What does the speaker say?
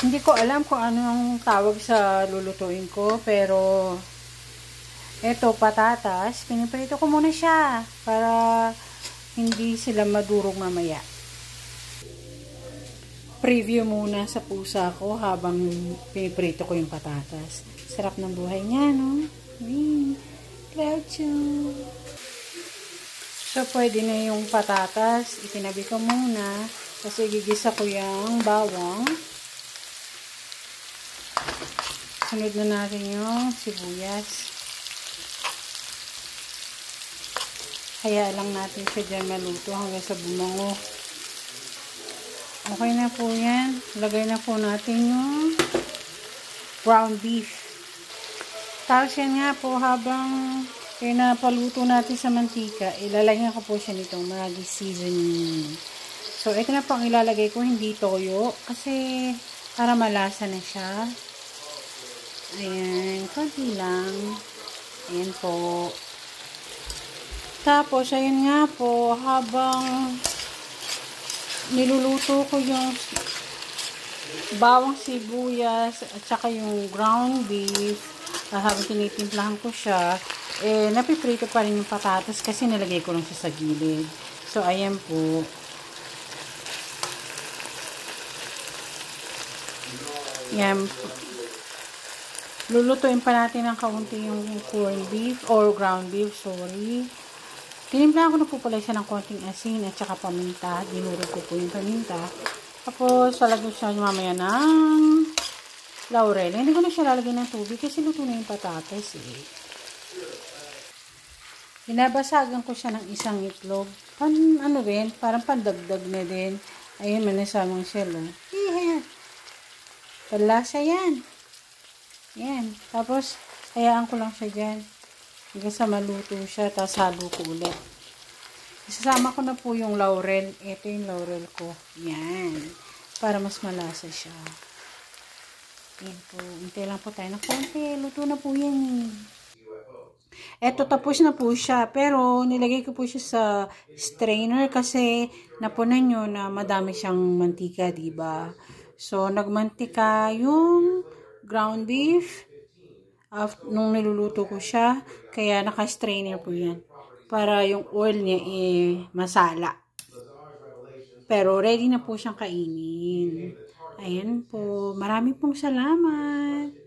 Hindi ko alam kung ano ang tawag sa lulutuin ko, pero eto, patatas, piniprito ko muna siya para hindi sila madurog mamaya. Preview muna sa pusa ko habang piniprito ko yung patatas. Sarap ng buhay niya, no? Claudio. So, pwede na yung patatas. Itinabi ko muna. Kasi gigisa ko yung bawang. Sunod na natin yung sibuyas. Kaya lang natin siya dyan maluto hanggang sa bumango. Okay na po yan. Lagay na po natin yung ground beef. Tapos yan nga po habang pinapaluto natin sa mantika, ilalagyan ko po siya nitong Maggi seasoning. So, ito na po ang ilalagay ko, hindi toyo. Kasi para malasa na siya. Ayan, konti lang. Ayan po. Tapos, ayun nga po, habang niluluto ko yung bawang sibuyas at saka yung ground beef, habang tinitimplahan ko siya, napiprito pa rin yung patatas kasi nilagay ko lang siya sa gilid. So, ayan po. Yan. Lulutuin pa natin ng kaunti yung corned beef or ground beef, sorry. Tinimplahan ko na po pala siya ng konting asin at saka paminta. Dinurog ko po yung paminta. Tapos, lalagyan siya mamaya ng laurel. Hindi ko na siya lalagyan ng tubig kasi luto na yung patatas eh. Binabasagan ko siya ng isang itlog. Ano rin, parang pandagdag na din. Ayun, manasamang shell. Ayan. Palasa yan. Yan. Tapos, hayaan ko lang siya dyan. Hanggang sa maluto siya, tapos halo ko ulit. Isasama ko na po yung laurel. Ito yung laurel ko. Yan. Para mas malasa siya. Yan po. Hintay lang po tayo ng konti. Luto na po yan. Eto, tapos na po siya. Pero, nilagay ko po siya sa strainer kasi napunan nyo na madami siyang mantika, diba? So, nagmantika yung ground beef nung niluluto ko siya. Kaya, naka-strainer po yan. Para yung oil niya masala. Pero, ready na po siyang kainin. Ayan po. Maraming pong salamat.